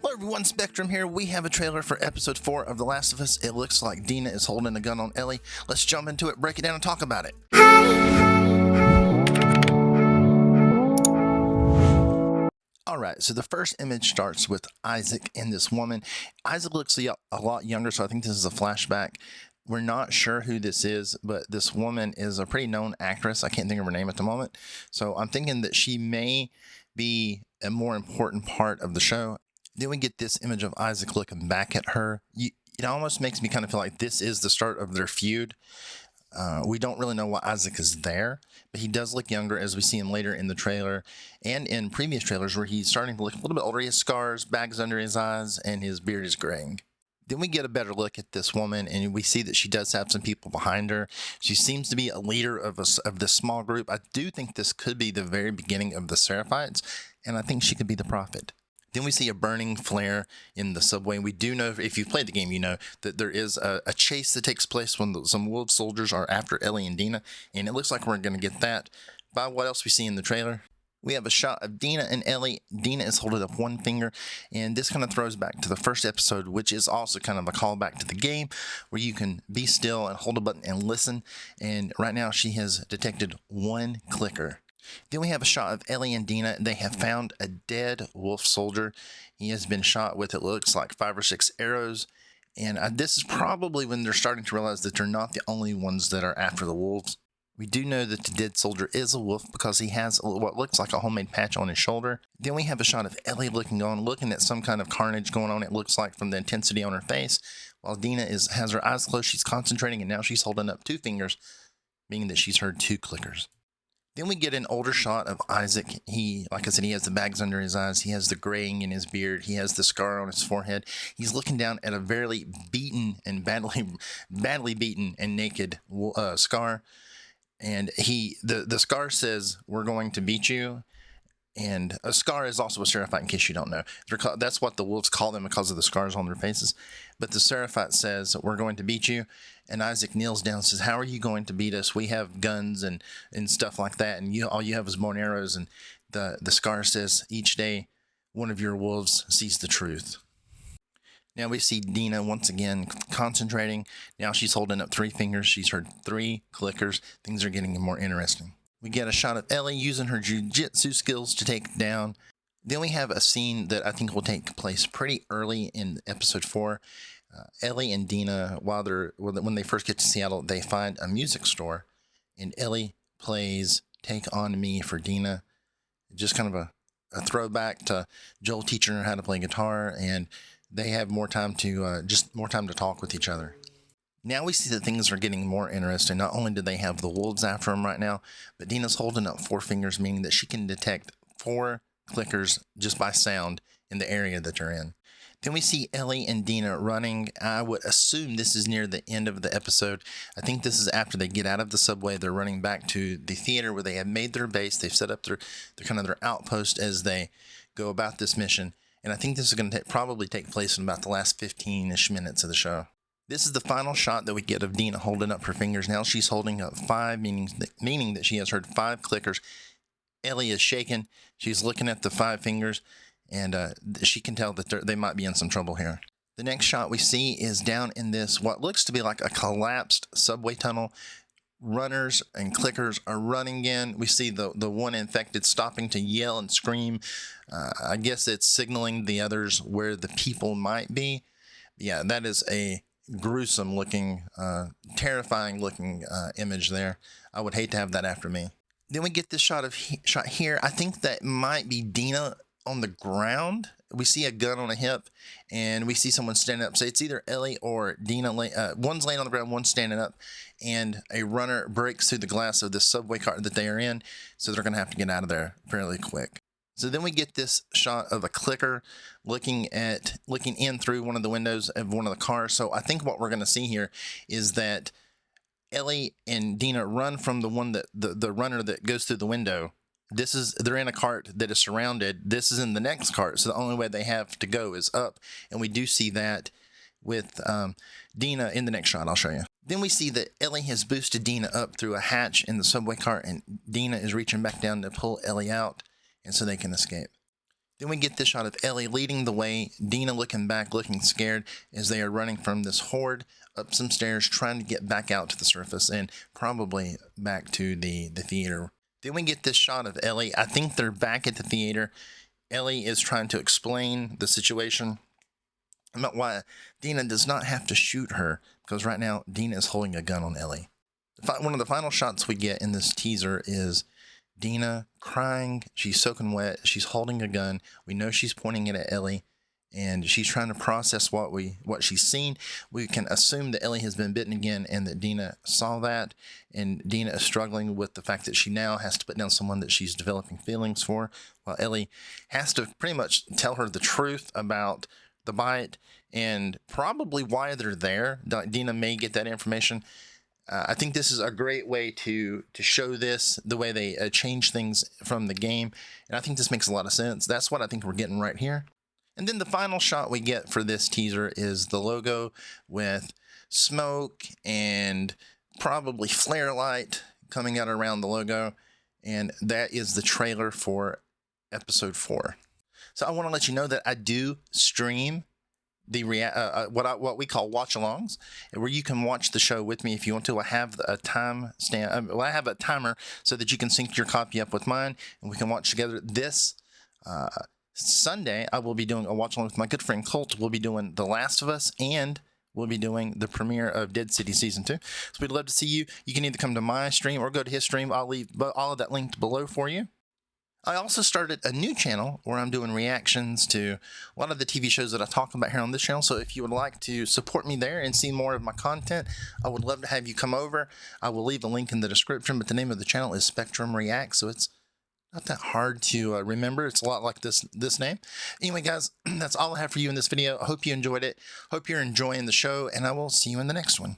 Hello everyone, Spectrum here. We have a trailer for episode 4 of The Last of Us. It looks like Dina is holding a gun on Ellie. Let's jump into it, break it down, and talk about it. Alright, so the first image starts with Isaac and this woman. Isaac looks a lot younger, so I think this is a flashback. We're not sure who this is, but this woman is a pretty known actress. I can't think of her name at the moment. So I'm thinking that she may be a more important part of the show. Then we get this image of Isaac looking back at her. It almost makes me kind of feel like this is the start of their feud. We don't really know why Isaac is there, but he does look younger as we see him later in the trailer and in previous trailers where he's starting to look a little bit older. He has scars, bags under his eyes, and his beard is graying. Then we get a better look at this woman, and we see that she does have some people behind her. She seems to be a leader of this small group. I do think this could be the very beginning of the Seraphites, and I think she could be the prophet. Then we see a burning flare in the subway. We do know, if you've played the game, you know that there is a chase that takes place when some wolf soldiers are after Ellie and Dina, and it looks like we're going to get that by what else we see in the trailer. We have a shot of Dina and Ellie. Dina is holding up one finger, and this kind of throws back to the first episode, which is also kind of a callback to the game, where you can be still and hold a button and listen, and right now she has detected one clicker. Then we have a shot of Ellie and Dina. They have found a dead wolf soldier. He has been shot with, it looks like, 5 or 6 arrows. And this is probably when they're starting to realize that they're not the only ones that are after the wolves. We do know that the dead soldier is a wolf because he has what looks like a homemade patch on his shoulder. Then we have a shot of Ellie looking at some kind of carnage going on, it looks like, from the intensity on her face. While Dina has her eyes closed, she's concentrating, and now she's holding up 2 fingers, meaning that she's heard 2 clickers. Then we get an older shot of Isaac. Like I said, he has the bags under his eyes. He has the graying in his beard. He has the scar on his forehead. He's looking down at a very beaten and badly beaten and naked Scar. And the Scar says, "We're going to beat you." And a Scar is also a Seraphite, in case you don't know. That's what the wolves call them because of the scars on their faces. But the Seraphite says, "We're going to beat you." And Isaac kneels down and says, "How are you going to beat us? We have guns and stuff like that. And all you have is bow and arrows." And the Scar says, "Each day, one of your wolves sees the truth." Now we see Dina once again concentrating. Now she's holding up 3 fingers. She's heard 3 clickers. Things are getting more interesting. We get a shot of Ellie using her jiu-jitsu skills to take down. Then we have a scene that I think will take place pretty early in episode 4. Ellie and Dina, when they first get to Seattle, they find a music store, and Ellie plays "Take On Me" for Dina. Just kind of a throwback to Joel teaching her how to play guitar, and they have more time to talk with each other. Now we see that things are getting more interesting. Not only do they have the wolves after them right now, but Dina's holding up 4 fingers, meaning that she can detect 4 clickers just by sound in the area that they're in. Then we see Ellie and Dina running. I would assume this is near the end of the episode. I think this is after they get out of the subway. They're running back to the theater where they have made their base. They've set up their outpost as they go about this mission. And I think this is going to probably take place in about the last 15-ish minutes of the show. This is the final shot that we get of Dina holding up her fingers. Now she's holding up 5, meaning that she has heard 5 clickers. Ellie is shaken. She's looking at the 5 fingers, and she can tell that they might be in some trouble here. The next shot we see is down in this, what looks to be like a collapsed subway tunnel. Runners and clickers are running in. We see the one infected stopping to yell and scream. I guess it's signaling the others where the people might be. Yeah, that is a gruesome looking, terrifying looking image there. I would hate to have that after me. Then we get this shot here. I think that might be Dina on the ground. We see a gun on a hip, and we see someone standing up. So it's either Ellie or Dina. One's laying on the ground, one's standing up, and a runner breaks through the glass of the subway car that they are in, so they're going to have to get out of there fairly quick. So then we get this shot of a clicker looking in through one of the windows of one of the cars. So I think what we're going to see here is that Ellie and Dina run from the runner that goes through the window. They're in a cart that is surrounded. This is in the next cart, so the only way they have to go is up. And we do see that with Dina in the next shot. I'll show you. Then we see that Ellie has boosted Dina up through a hatch in the subway cart, and Dina is reaching back down to pull Ellie out, and so they can escape. Then we get this shot of Ellie leading the way, Dina looking back, looking scared as they are running from this horde up some stairs, trying to get back out to the surface and probably back to the theater. Then we get this shot of Ellie. I think they're back at the theater. Ellie is trying to explain the situation about why Dina does not have to shoot her, because right now Dina is holding a gun on Ellie. One of the final shots we get in this teaser is Dina crying. She's soaking wet. She's holding a gun. We know she's pointing it at Ellie, and she's trying to process what she's seen. We can assume that Ellie has been bitten again and that Dina saw that, and Dina is struggling with the fact that she now has to put down someone that she's developing feelings for, while Ellie has to pretty much tell her the truth about the bite and probably why they're there. Dina may get that information. I think this is a great way to show this, the way they change things from the game. And I think this makes a lot of sense. That's what I think we're getting right here. And then the final shot we get for this teaser is the logo with smoke and probably flare light coming out around the logo. And that is the trailer for episode 4. So I want to let you know that I do stream the what we call watch-alongs, where you can watch the show with me if you want to. I have a I have a timer so that you can sync your copy up with mine, and we can watch together. This Sunday, I will be doing a watch-along with my good friend Colt. We'll be doing The Last of Us, and we'll be doing the premiere of Dead City Season 2. So we'd love to see you. You can either come to my stream or go to his stream. I'll leave all of that linked below for you. I also started a new channel where I'm doing reactions to a lot of the TV shows that I talk about here on this channel. So if you would like to support me there and see more of my content, I would love to have you come over. I will leave a link in the description, but the name of the channel is Spectrum Reacts, so it's not that hard to remember. It's a lot like this name. Anyway, guys, that's all I have for you in this video. I hope you enjoyed it. Hope you're enjoying the show, and I will see you in the next one.